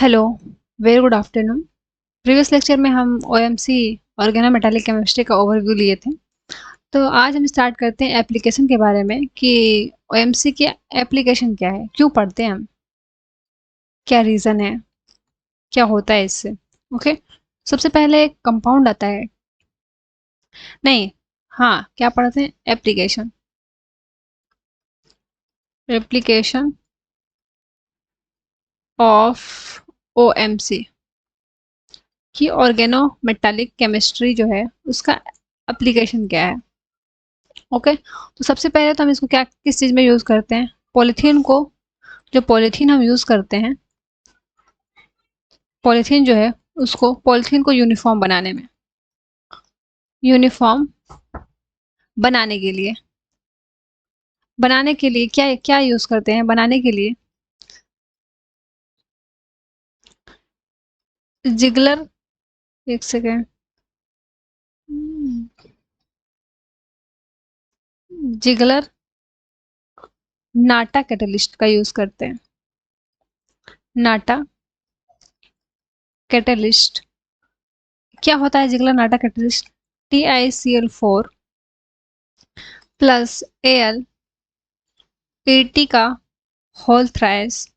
Hello, very good afternoon. Previous lecture में हम OMC organometallic chemistry का ओवरव्यू लिए थे। तो आज हम स्टार्ट करते हैं एप्लीकेशन के बारे में कि ओएमसी की एप्लीकेशन क्या है, क्यों पढ़ते हैं हम, क्या रीज़न है, क्या होता है इससे। ओके, सबसे पहले एक कंपाउंड आता है। नहीं, हाँ, क्या पढ़ते हैं? एप्लीकेशन। एप्लीकेशन ऑफ ओएमसी की ऑर्गेनोमेटालिक केमिस्ट्री जो है उसका एप्लीकेशन क्या है। ओके, तो सबसे पहले तो हम इसको क्या किस चीज़ में यूज़ करते हैं? पॉलीथीन को, जो पॉलीथीन हम यूज़ करते हैं, पॉलीथीन जो है उसको पॉलीथीन को यूनिफॉर्म बनाने में, यूनिफॉर्म बनाने के लिए, बनाने के लिए क्या क्या यूज़ करते हैं बनाने के लिए? जिगलर, एक सेकेंड, जिगलर नाटा कैटलिस्ट का यूज़ करते हैं। नाटा कैटलिस्ट क्या होता है? जिगलर नाटा कैटलिस्ट TiCl4 प्लस Al 80 का होल थ्राइस,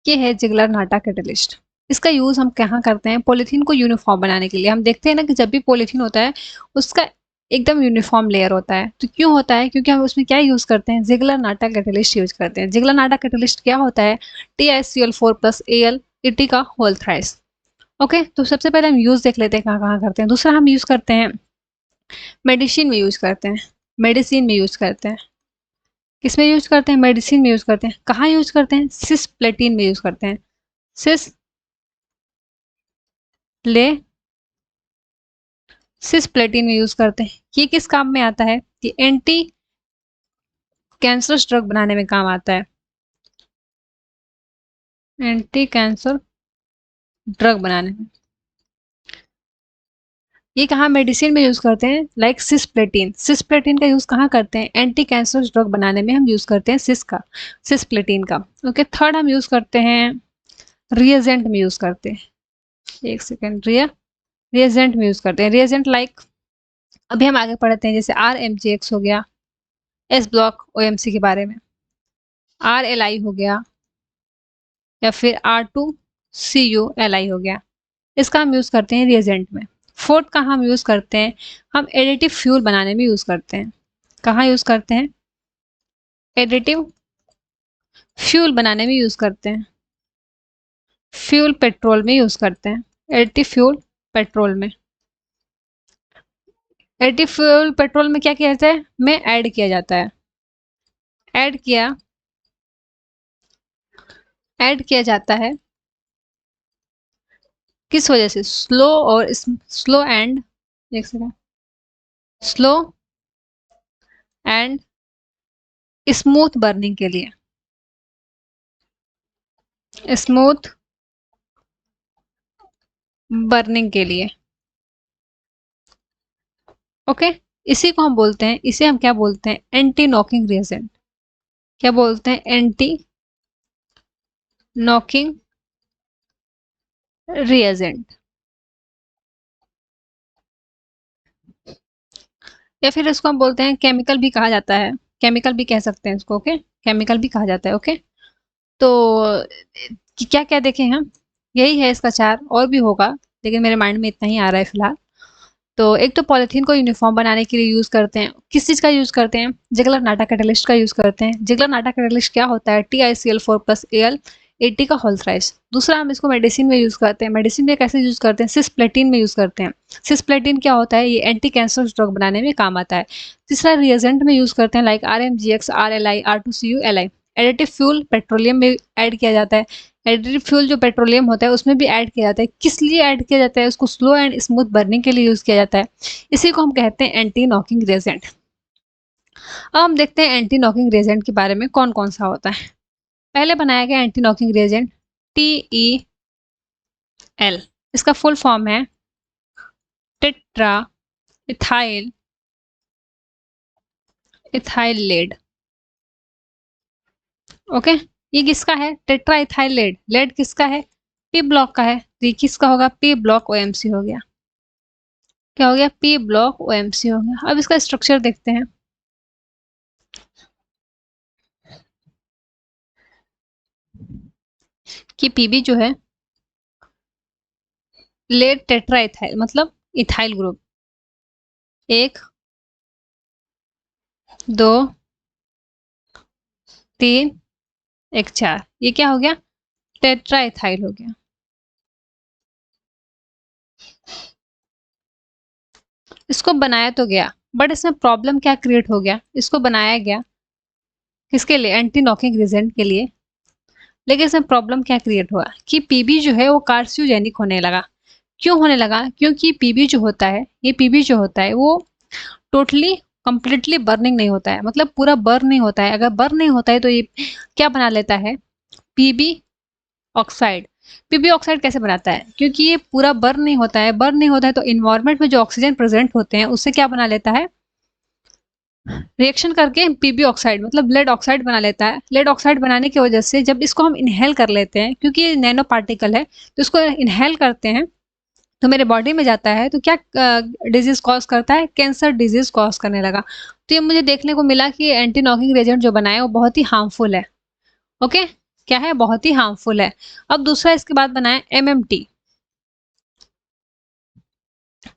ये है जिगलर नाटा कैटलिस्ट। इसका यूज़ हम कहाँ करते हैं? पॉलीथीन को यूनिफॉर्म बनाने के लिए। हम देखते हैं ना कि जब भी पॉलीथीन होता है उसका एकदम यूनिफॉर्म लेयर होता है। तो क्यों होता है? क्योंकि हम उसमें क्या यूज़ करते हैं? जिगलर नाटा कैटलिस्ट यूज करते हैं। जिगलर नाटा कैटलिस्ट क्या होता है? TiCl4 प्लस Al 80 का होल थ्राइस। ओके, तो सबसे पहले हम यूज़ देख लेते हैं कहाँ कहाँ करते हैं। दूसरा हम यूज़ करते हैं मेडिसिन में यूज़ करते हैं। मेडिसिन में यूज़ करते हैं। किसमें यूज़ करते हैं? मेडिसिन में यूज़ करते हैं। कहाँ यूज़ करते हैं? सिस्प्लेटिन में यूज़ करते हैं। सिस ले सिस्प्लेटिन में यूज़ करते हैं। ये किस काम में आता है? ये एंटी कैंसरस ड्रग बनाने में काम आता है। एंटी कैंसर ड्रग बनाने में। ये कहाँ मेडिसिन में यूज़ करते हैं? Like cisplatin. सिस्प्लेटिन का यूज़ कहाँ करते हैं? एंटी कैंसरस ड्रग बनाने में हम यूज़ करते हैं सिस्प्लेटिन का। ओके, थर्ड हम यूज़ करते हैं रिएजेंट में यूज़ करते हैं। एक सेकेंड, रिएजेंट में यूज़ करते हैं। रिएजेंट लाइक अभी हम आगे पढ़ते हैं, जैसे RMGX हो गया, S ब्लॉक OMC के बारे में, RLI हो गया, या फिर R2CuLi हो गया। इसका हम यूज़ करते हैं रिएजेंट में। फोर्थ का हम यूज़ करते हैं, हम एडिटिव फ्यूल बनाने में यूज़ करते हैं। कहाँ यूज़ करते हैं? एडिटिव फ्यूल बनाने में यूज़ करते हैं। फ्यूल पेट्रोल में यूज़ करते हैं। एडिटिव फ्यूल पेट्रोल में। एडिटिव फ्यूल पेट्रोल में क्या किया जाता है? में ऐड किया जाता है। ऐड किया ऐड किया जाता है किस वजह से? स्लो और स्लो एंड, एक second, slow and smooth burning के लिए। स्मूथ बर्निंग के लिए। ओके, इसी को हम बोलते हैं, इसे हम क्या बोलते हैं? Anti knocking reagent. क्या बोलते हैं? Anti knocking reagent. या फिर इसको हम बोलते हैं केमिकल भी कहा जाता है। केमिकल भी कह सकते हैं इसको। ओके, केमिकल भी कहा जाता है। ओके, तो क्या क्या देखें हम? यही है इसका चार, और भी होगा लेकिन मेरे माइंड में इतना ही आ रहा है फिलहाल। तो एक तो पॉलीथीन को यूनिफॉर्म बनाने के लिए यूज़ करते हैं। किस चीज़ का यूज़ करते हैं? जिगलर नाटा कैटलिस्ट का यूज़ करते हैं। जिगलर नाटा कैटलिस्ट क्या होता है? TiCl4 प्लस Al 80 का होल थ्राइस। दूसरा हम इसको मेडिसिन में यूज़ करते हैं। मेडिसिन में कैसे यूज़ करते हैं? सिस्प्लेटिन में यूज़ करते हैं। सिस्प्लेटिन क्या होता है? ये एंटी कैंसर ड्रग बनाने में काम आता है। तीसरा रिएजेंट में यूज़ करते हैं, like RMGX, RLI, R2CuLi। Additive fuel petroleum में ऐड किया जाता है। एडिटिव फ्यूल जो पेट्रोलियम होता है उसमें भी ऐड किया जाता है। किस लिए ऐड किया जाता है? उसको स्लो एंड स्मूथ बर्निंग के लिए यूज़ किया जाता है। इसी को हम कहते हैं एंटी नॉकिंग रिएजेंट। अब हम देखते हैं एंटी नॉकिंग रिएजेंट के बारे में कौन कौन सा होता है। पहले बनाया गया एंटी नॉकिंग रिएजेंट TeL। इसका फुल फॉर्म है tetra ethyl ethyl lead. Okay, ये किसका है? Tetra ethyl lead. लेड किसका है? पी ब्लॉक का है, तो ये किसका होगा? पी ब्लॉक ओएमसी हो गया। क्या हो गया? पी ब्लॉक ओएमसी हो गया। अब इसका स्ट्रक्चर देखते हैं। कि पीबी जो है लेड टेट्रा इथाइल, मतलब इथाइल ग्रुप, 1 2 3 1 4, ये क्या हो गया? टेट्रा इथाइल हो गया। इसको बनाया तो गया, बट इसमें प्रॉब्लम क्या क्रिएट हो गया? इसको बनाया गया किसके लिए? एंटी नॉकिंग रिजेंट के लिए। लेकिन इसमें प्रॉब्लम क्या क्रिएट हुआ कि पीबी जो है वो कार्सियोजेनिक होने लगा। क्यों होने लगा? क्योंकि पीबी जो होता है, ये पीबी जो होता है वो टोटली कंप्लीटली बर्निंग नहीं होता है, मतलब पूरा बर्न नहीं होता है। अगर बर्न नहीं होता है तो ये क्या बना लेता है? PB oxide. पीबी ऑक्साइड कैसे बनाता है? क्योंकि ये पूरा बर्न नहीं होता है, बर्न नहीं होता है तो इन्वायरमेंट में जो ऑक्सीजन प्रेजेंट होते हैं उससे क्या बना लेता है? रिएक्शन करके पीबी ऑक्साइड, मतलब लेड ऑक्साइड बना लेता है। लेड ऑक्साइड बनाने की वजह से जब इसको हम इनहेल कर लेते हैं, क्योंकि ये नैनो पार्टिकल है, तो इसको इनहेल करते हैं तो मेरे बॉडी में जाता है, तो क्या डिजीज कॉज करता है? कैंसर डिजीज कॉज करने लगा। तो ये मुझे देखने को मिला कि एंटी नॉकिंग एजेंट जो बनाया वो बहुत ही हार्मफुल है। ओके, क्या है? बहुत ही हार्मफुल है। अब दूसरा इसके बाद बनाया एमएमटी।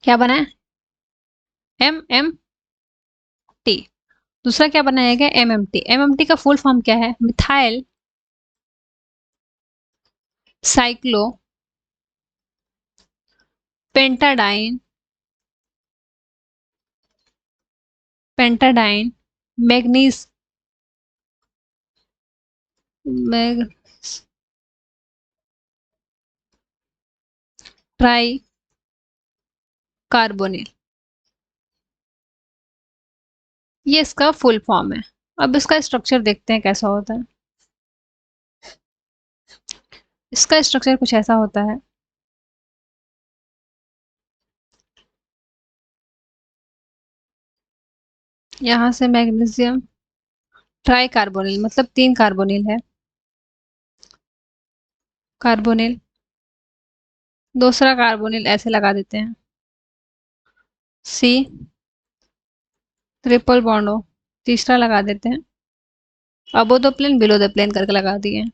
क्या बनाया? एमएमटी। दूसरा क्या बनाया गया? एमएमटी। एमएमटी का फुल फॉर्म क्या है? Methyl cyclo pentadiene pentadiene manganese mag tri carbonyl, ये इसका फुल फॉर्म है। अब इसका स्ट्रक्चर देखते हैं कैसा होता है। इसका स्ट्रक्चर कुछ ऐसा होता है। यहाँ से मैग्नीशियम ट्राई कार्बोनिल, मतलब 3 कार्बोनिल है। कार्बोनिल, दूसरा कार्बोनिल ऐसे लगा देते हैं। सी ट्रिपल बॉन्ड हो, तीसरा लगा देते हैं। Above the plane below the plane करके लगा दिए।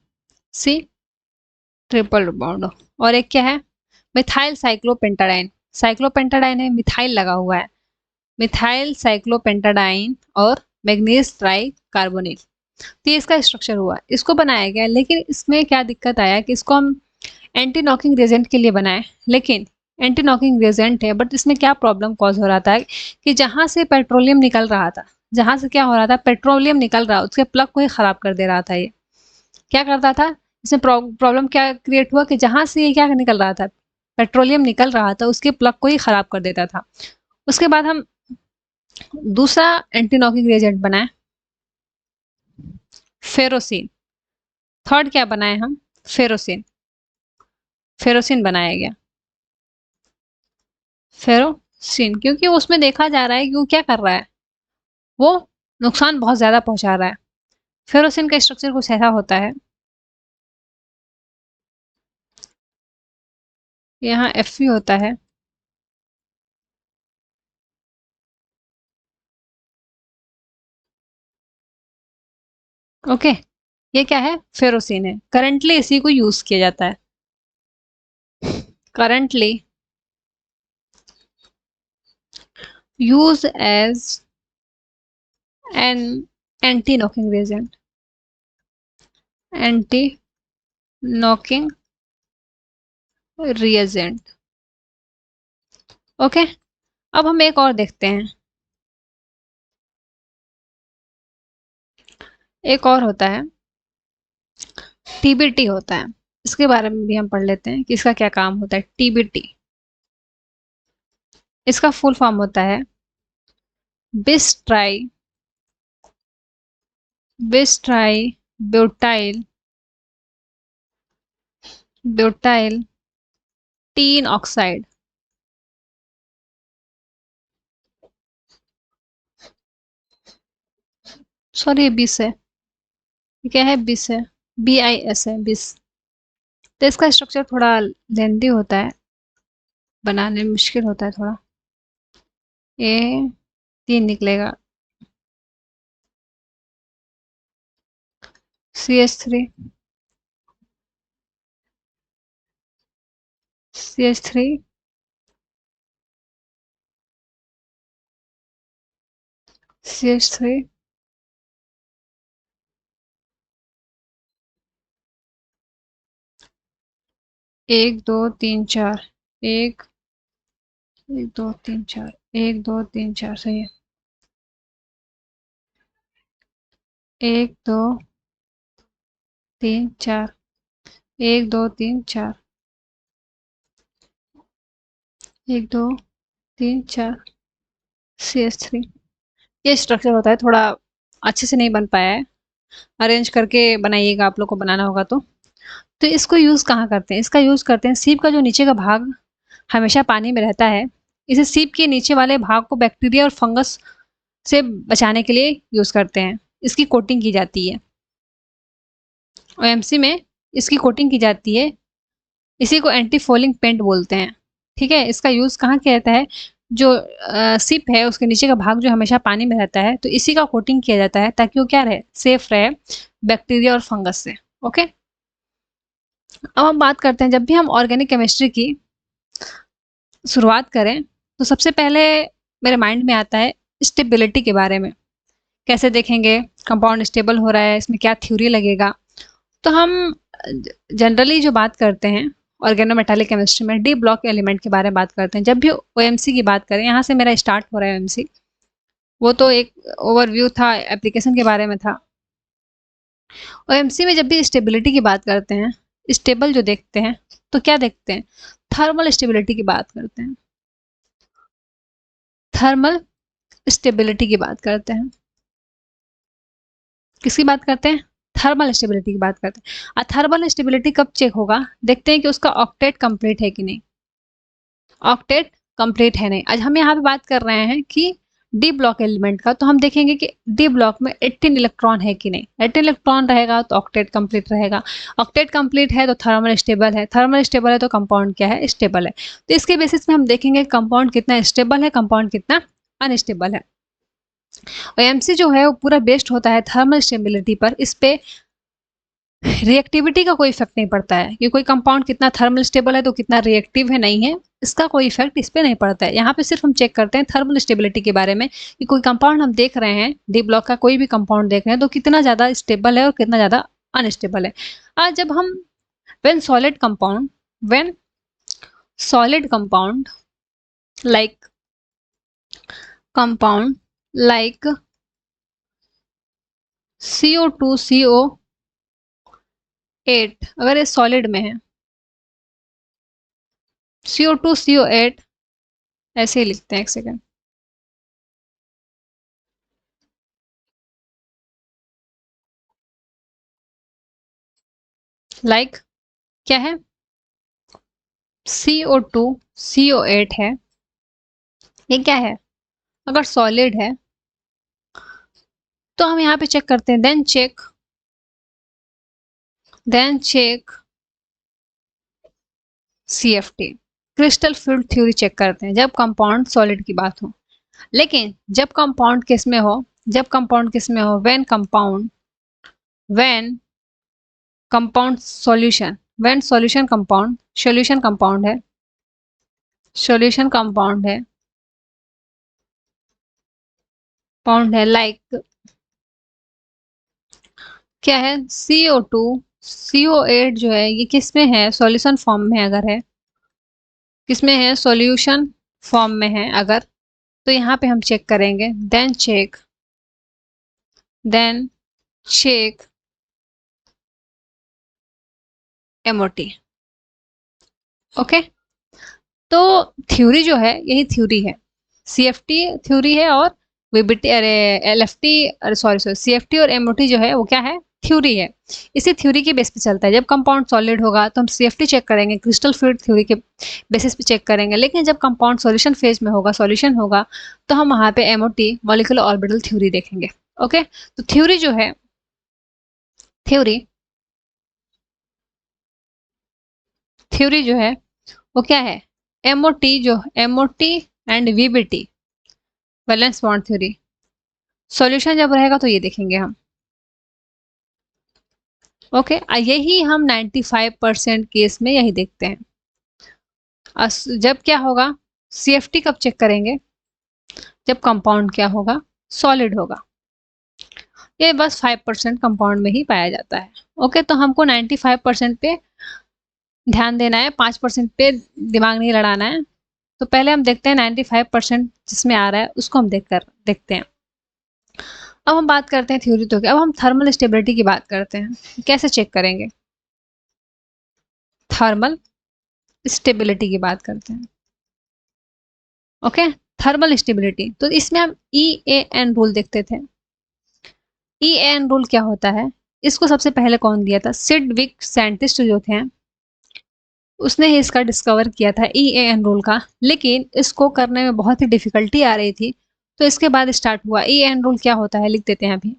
C triple bond. और एक क्या है? Methyl cyclopentadiene. साइक्लोपेंटाडाइन है, मिथाइल लगा हुआ है। मिथाइल साइक्लोपेंटाडाइन और मैग्नीज ट्राई कार्बोनिल। तो ये इसका स्ट्रक्चर हुआ, इसको बनाया गया। लेकिन इसमें क्या दिक्कत आया कि इसको हम एंटी नॉकिंग रेजेंट के लिए बनाए, लेकिन एंटी नॉकिंग रेजेंट है, बट इसमें क्या प्रॉब्लम कॉज हो रहा था कि जहां से पेट्रोलियम निकल रहा था, जहां से क्या हो रहा था? पेट्रोलियम निकल रहा, उसके प्लग को ही खराब कर दे रहा था। ये क्या करता था? इसमें प्रॉब्लम क्या क्रिएट हुआ कि जहां से ये क्या निकल रहा था? पेट्रोलियम निकल रहा था, उसके प्लग को ही खराब कर देता था। उसके बाद हम दूसरा एंटी नॉकिंग रेजेंट बनाए, फेरोसिन। थर्ड क्या बनाए हम? फेरोसिन। फेरोसिन बनाया गया। फेरोसिन, क्योंकि उसमें देखा जा रहा है कि वो क्या कर रहा है, वो नुकसान बहुत ज्यादा पहुंचा रहा है। फेरोसिन का स्ट्रक्चर कुछ ऐसा होता है। यहाँ एफ होता है। ओके, ये क्या है? फेरोसिन है। करंटली इसी को यूज किया जाता है। Currently use as an anti knocking reagent. Anti knocking reagent. Okay, अब हम एक और देखते हैं। एक और होता है, टीबीटी होता है। इसके बारे में भी हम पढ़ लेते हैं कि इसका क्या काम होता है। टीबीटी, इसका फुल फॉर्म होता है बिस try butyl butyl tin oxide. Sorry, ये बिस है। ये क्या है? बिस है। BIS है, बिस। तो इसका स्ट्रक्चर थोड़ा लेंदी होता है, बनाने में मुश्किल होता है थोड़ा। ये 3 निकलेगा। CH3, CH3, CH3, 1 2 3 4, 1 1 2 3 4, 1 2 3 4 सही है। 1 2 3 4, 1 2 3 4, 1 2 3 4, CH3। ये स्ट्रक्चर होता है, थोड़ा अच्छे से नहीं बन पाया है, अरेंज करके बनाइएगा, आप लोग को बनाना होगा तो। तो इसको यूज़ कहाँ करते हैं? इसका यूज़ करते हैं सीप का जो नीचे का भाग हमेशा पानी में रहता है, इसे सीप के नीचे वाले भाग को बैक्टीरिया और फंगस से बचाने के लिए यूज़ करते हैं। इसकी कोटिंग की जाती है। ओएमसी में इसकी कोटिंग की जाती है। इसी को एंटी फोलिंग पेंट बोलते हैं। ठीक है? इसका यूज़ कहाँ किया जाता है? जो सिप है उसके नीचे का भाग जो हमेशा पानी में रहता है, तो इसी का कोटिंग किया जाता है ताकि वो क्या रहे? सेफ रहे बैक्टीरिया और फंगस से। ओके? अब हम बात करते हैं, जब भी हम ऑर्गेनिक केमिस्ट्री की शुरुआत करें तो सबसे पहले मेरे माइंड में आता है स्टेबिलिटी के बारे में। कैसे देखेंगे कंपाउंड स्टेबल हो रहा है, इसमें क्या थ्योरी लगेगा? तो हम जनरली जो बात करते हैं ऑर्गेनोमेटालिक केमिस्ट्री में डी ब्लॉक एलिमेंट के बारे में बात करते हैं। जब भी ओएमसी की बात करें, यहाँ से मेरा स्टार्ट हो रहा है ओएमसी, वो तो एक ओवरव्यू था, एप्लीकेशन के बारे में था। ओएमसी में जब भी स्टेबिलिटी की बात करते हैं, स्टेबल जो देखते हैं, तो क्या देखते हैं? थर्मल स्टेबिलिटी की बात करते हैं। थर्मल स्टेबिलिटी की बात करते हैं। किसकी बात करते हैं? थर्मल स्टेबिलिटी की बात करते हैं। और थर्मल स्टेबिलिटी कब चेक होगा? देखते हैं कि उसका ऑक्टेट कंप्लीट है कि नहीं। ऑक्टेट कंप्लीट है नहीं। आज हम यहाँ पे बात कर रहे हैं कि डी ब्लॉक एलिमेंट का, तो हम देखेंगे कि डी ब्लॉक में 18 इलेक्ट्रॉन है कि नहीं। 18 इलेक्ट्रॉन रहेगा तो ऑक्टेट कंप्लीट रहेगा। ऑक्टेट कंप्लीट है तो थर्मल स्टेबल है। थर्मल स्टेबल है तो कंपाउंड क्या है? स्टेबल है। तो इसके बेसिस में हम देखेंगे कंपाउंड कितना स्टेबल है, कंपाउंड कितना अनस्टेबल है। ओएमसी जो है वो पूरा बेस्ड होता है थर्मल स्टेबिलिटी पर। इस पे रिएक्टिविटी का कोई इफेक्ट नहीं पड़ता है कि कोई कंपाउंड कितना थर्मल स्टेबल है तो कितना रिएक्टिव है, नहीं है, इसका कोई इफेक्ट इस पे नहीं पड़ता है। यहाँ पे सिर्फ हम चेक करते हैं थर्मल स्टेबिलिटी के बारे में कि कोई कंपाउंड हम देख रहे हैं, डी ब्लॉक का कोई भी कंपाउंड देख रहे हैं, तो कितना ज़्यादा स्टेबल है और कितना ज़्यादा अनस्टेबल है। आज जब हम when solid compound like compound like CO2CO8 अगर ये सॉलिड में है, CO2CO8 ऐसे ही लिखते हैं, एक सेकेंड। लाइक क्या है? CO2CO8 है। ये क्या है? अगर सॉलिड है तो हम यहाँ पे चेक करते हैं, then check CFT, crystal field theory check करते हैं जब कंपाउंड सॉलिड की बात हो। लेकिन जब कंपाउंड किस में हो? When compound solution, when solution compound, solution compound है लाइक क्या है? CO2CO8 जो है ये किस में है? सॉल्यूशन फॉर्म में अगर है, किसमें है? सॉल्यूशन फॉर्म में है अगर, तो यहाँ पे हम चेक करेंगे देन चेक MOT। ओके, तो थ्योरी जो है यही थ्योरी है, CFT थ्योरी है और VBT, अरे LFT, अरे सॉरी CFT और MOT जो है वो क्या है? थ्योरी है। इसी थ्योरी के बेस पे चलता है। जब कंपाउंड सॉलिड होगा तो हम CFT चेक करेंगे, क्रिस्टल फील्ड थ्योरी के बेसिस पे चेक करेंगे। लेकिन जब कंपाउंड सॉल्यूशन फेज में होगा, सॉल्यूशन होगा, तो हम वहाँ पे MOT, मॉलिक्यूलर ऑर्बिटल थ्योरी देखेंगे। ओके, तो थ्योरी जो है, थ्योरी थ्योरी जो है वो क्या है, एमओटी, जो MOT and VBT, valence bond theory. Solution जब रहेगा तो ये देखेंगे हम। ओके, यही हम 95% केस में यही देखते हैं। जब क्या होगा, सीएफटी कब चेक करेंगे, जब कंपाउंड क्या होगा, सॉलिड होगा। ये बस 5% कंपाउंड में ही पाया जाता है। ओके, तो हमको 95% पे ध्यान देना है, 5% पे दिमाग नहीं लड़ाना है। तो पहले हम देखते हैं 95% जिसमें आ रहा है उसको हम देखते हैं। अब हम बात करते हैं थ्योरी तो क्या, अब हम थर्मल स्टेबिलिटी की बात करते हैं। कैसे चेक करेंगे, थर्मल स्टेबिलिटी की बात करते हैं। ओके, थर्मल स्टेबिलिटी, तो इसमें हम ई ए एन रूल देखते थे। ई ए एन रूल क्या होता है, इसको सबसे पहले कौन दिया था, सिडविक साइंटिस्ट जो थे, उसने ही इसका डिस्कवर किया था ई ए एन रूल का। लेकिन इसको करने में बहुत ही डिफिकल्टी आ रही थी, तो इसके बाद स्टार्ट हुआ। ई ए एन रूल क्या होता है, लिख देते हैं अभी।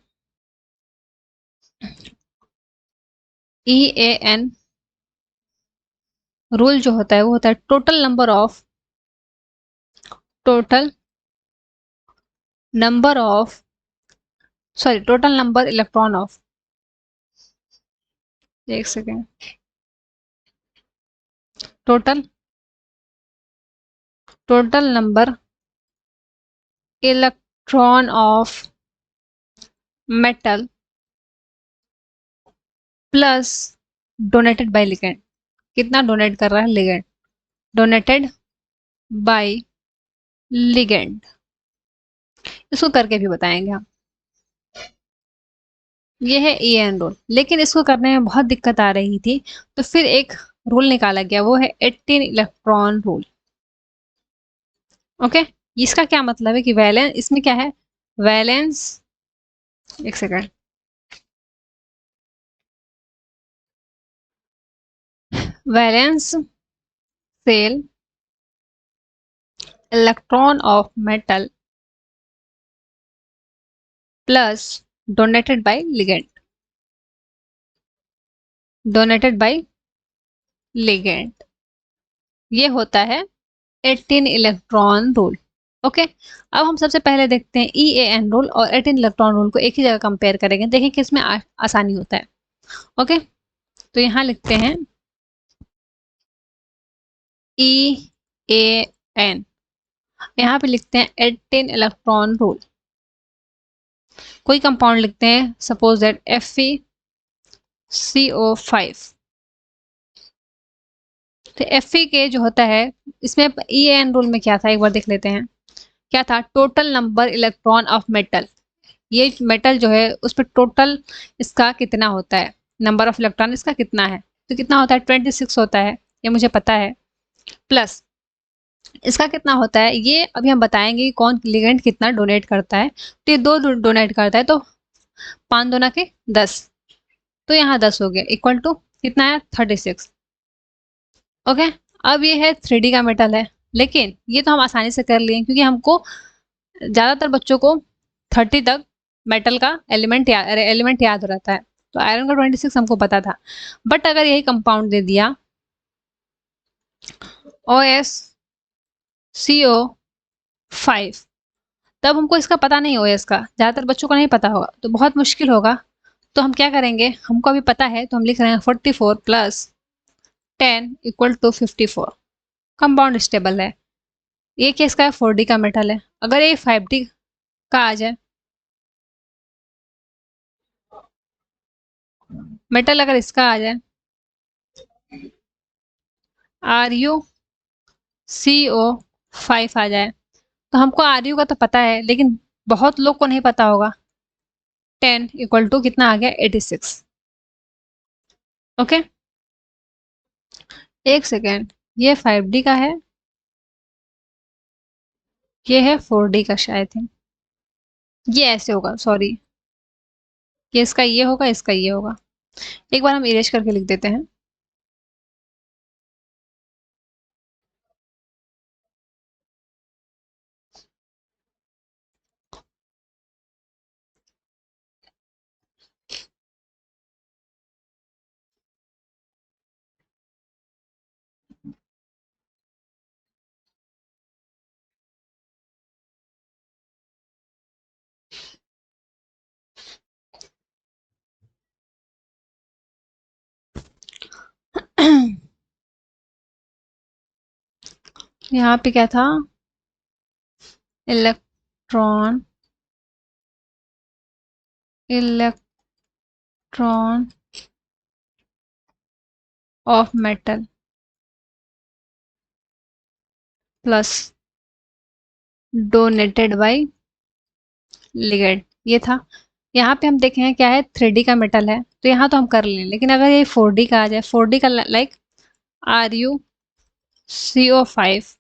ई ए एन रूल जो होता है वो होता है total number of total number electron of, एक second, total total number electron of metal plus donated by ligand. कितना डोनेट कर रहा है लिगेंड, डोनेटेड बाय लिगेंड। इसको करके भी बताएंगे हम। ये है ई एन रूल, लेकिन इसको करने में बहुत दिक्कत आ रही थी, तो फिर एक रूल निकाला गया, वो है 18 इलेक्ट्रॉन रूल। ओके, इसका क्या मतलब है कि वैलेंस, इसमें क्या है, वैलेंस, एक second, valence shell electron of metal plus donated by ligand, donated by ligand, ये होता है 18 इलेक्ट्रॉन रूल। ओके, अब हम सबसे पहले देखते हैं ई ए एन रूल और 18 इलेक्ट्रॉन रूल को एक ही जगह कंपेयर करेंगे, देखें किसमें आसानी होता है। ओके, तो यहाँ लिखते हैं ई ए एन, यहाँ पे लिखते हैं 18 इलेक्ट्रॉन रूल। कोई कंपाउंड लिखते हैं, सपोज दैट FeCO5। तो Fe के जो होता है, इसमें ई एन रूल में क्या था, एक बार देख लेते हैं। क्या था, total number electron of metal. ये मेटल जो है उस पर टोटल इसका कितना होता है, नंबर ऑफ इलेक्ट्रॉन इसका कितना है, तो कितना होता है 26 होता है, ये मुझे पता है। प्लस इसका कितना होता है, ये अभी हम बताएंगे कि कौन लिगेंड कितना डोनेट करता है। तो ये दो डोनेट करता है, तो 5 दूना के 10, तो यहाँ 10 हो गया, इक्वल टू कितना है 36। ओके, अब ये है 3D का मेटल है, लेकिन ये तो हम आसानी से कर लिए क्योंकि हमको ज़्यादातर बच्चों को 30 तक मेटल का एलिमेंट याद हो रहता है, तो आयरन का 26 हमको पता था। बट अगर यही कंपाउंड दे दिया OSCO5, तब हमको इसका पता नहीं, OS का ज़्यादातर बच्चों को नहीं पता होगा, तो बहुत मुश्किल होगा। तो हम क्या करेंगे, हमको अभी पता है तो हम लिख रहे हैं 44 plus 10 equal to 54। Compound stable है। ये किसका है, 4D का मेटल है। अगर ये 5D का आ जाए, मेटल अगर इसका आ जाए, RuCO5 आ जाए, तो हमको RU का तो पता है, लेकिन बहुत लोग को नहीं पता होगा। 10 इक्वल टू कितना आ गया, 86। ओके, एक सेकेंड, ये 5D का है, ये है 4D का शायद है। ये ऐसे होगा, सॉरी, ये इसका ये होगा, इसका ये होगा। एक बार हम इरेज करके लिख देते हैं। यहाँ पे क्या था, electron electron of metal plus donated by ligand, ये था। यहाँ पे हम देखें क्या है, 3D का मेटल है तो यहाँ तो हम कर लें, लेकिन अगर ये 4D का आ जाए, 4D का लाइक RuCO5,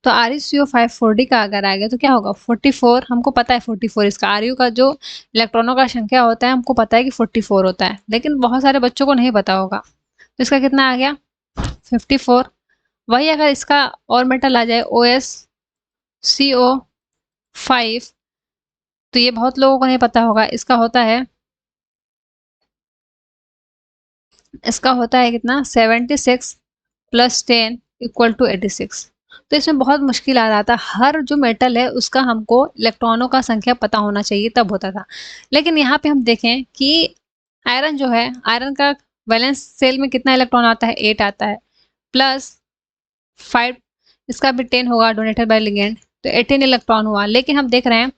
तो RuCO5 4D का अगर आ गया तो क्या होगा, 44, हमको पता है 44 इसका Ru का जो इलेक्ट्रॉनों का संख्या होता है हमको पता है कि 44 होता है, लेकिन बहुत सारे बच्चों को नहीं पता होगा। तो इसका कितना आ गया, 54। वही अगर इसका और मेटल आ जाए OsCO5, तो ये बहुत लोगों को नहीं पता होगा, इसका होता है कितना, 76 प्लस 10 इक्वल टू 86। तो इसमें बहुत मुश्किल आ रहा था, हर जो मेटल है उसका हमको इलेक्ट्रॉनों का संख्या पता होना चाहिए तब होता था। लेकिन यहाँ पे हम देखें कि आयरन जो है, आयरन का वैलेंस सेल में कितना इलेक्ट्रॉन आता है, 8 आता है, प्लस 5, इसका भी 10 होगा डोनेटेड बाय लिगेंड, तो 18 इलेक्ट्रॉन हुआ। लेकिन हम देख रहे हैं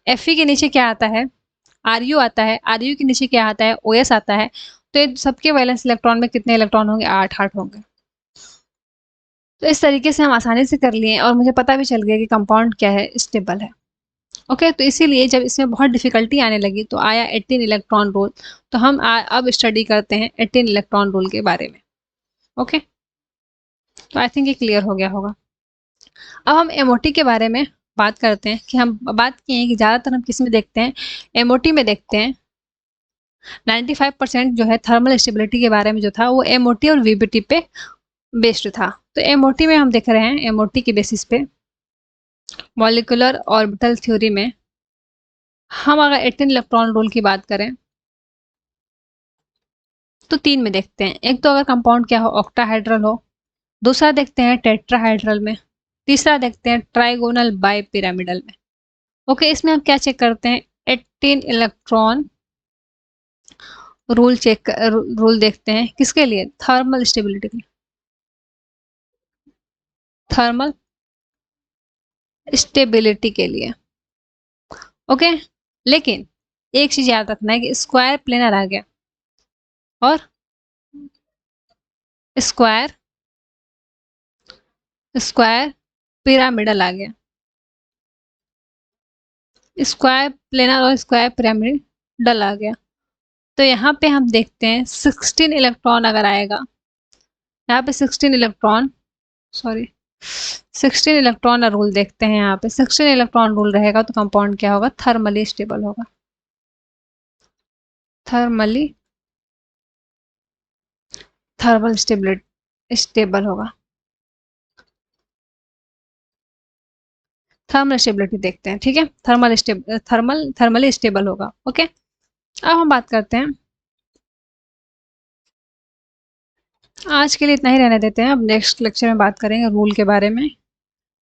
Fe के नीचे क्या आता है, Ru आता है, Ru के नीचे क्या आता है, OS आता है। तो ये सबके वैलेंस इलेक्ट्रॉन में कितने इलेक्ट्रॉन होंगे, 8 होंगे। तो इस तरीके से हम आसानी से कर लिए और मुझे पता भी चल गया कि कंपाउंड क्या है, स्टेबल है। ओके, तो इसीलिए जब इसमें बहुत डिफिकल्टी आने लगी तो आया 18 इलेक्ट्रॉन रूल। तो हम अब स्टडी करते हैं 18 इलेक्ट्रॉन रूल के बारे में। ओके, तो आई थिंक ये क्लियर हो गया होगा। अब हम एमओटी के बारे में बात करते हैं, कि हम बात किए हैं कि ज़्यादातर हम किस में देखते हैं, एमओटी में देखते हैं। 95% जो है थर्मल स्टेबिलिटी के बारे में जो था वो एमओटी और वीबीटी पे बेस्ड था। तो एमओटी में हम देख रहे हैं, एमओटी के बेसिस पे मॉलिक्यूलर ऑर्बिटल थ्योरी में हम अगर 18 इलेक्ट्रॉन रूल की बात करें तो 3 में देखते हैं। एक तो अगर कंपाउंड क्या हो, ऑक्टाहाइड्रल हो, दूसरा देखते हैं टेट्राहाइड्रल में, तीसरा देखते हैं ट्राइगोनल बाई पिरामिडल में। ओके, इसमें हम क्या चेक करते हैं, 18 इलेक्ट्रॉन रूल देखते हैं, किसके लिए, थर्मल स्टेबिलिटी के, थर्मल स्टेबिलिटी के लिए। ओके, लेकिन एक चीज याद रखना है कि स्क्वायर प्लेनर आ गया और स्क्वायर स्क्वायर पिरामिडल आ गया। स्क्वायर प्लेनर और स्क्वायर पिरामिडल आ गया। तो यहाँ पे हम देखते हैं 16 इलेक्ट्रॉन अगर आएगा, यहाँ पे 16 इलेक्ट्रॉन, सॉरी 16 इलेक्ट्रॉन रूल देखते हैं। यहाँ पे 16 इलेक्ट्रॉन रूल रहेगा तो कंपाउंड क्या होगा, थर्मली स्टेबल होगा, थर्मली थर्मल स्टेबल होगा। थर्मल स्टेबिलिटी देखते हैं, ठीक है, थर्मली स्टेबल होगा। ओके, अब हम बात करते हैं, आज के लिए इतना ही रहने देते हैं। अब नेक्स्ट लेक्चर में बात करेंगे रूल के बारे में,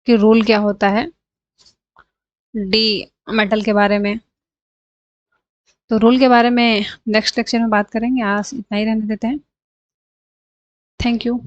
कि रूल क्या होता है, डी मेटल के बारे में। तो रूल के बारे में नेक्स्ट लेक्चर में बात करेंगे, आज इतना ही रहने देते हैं। Thank you.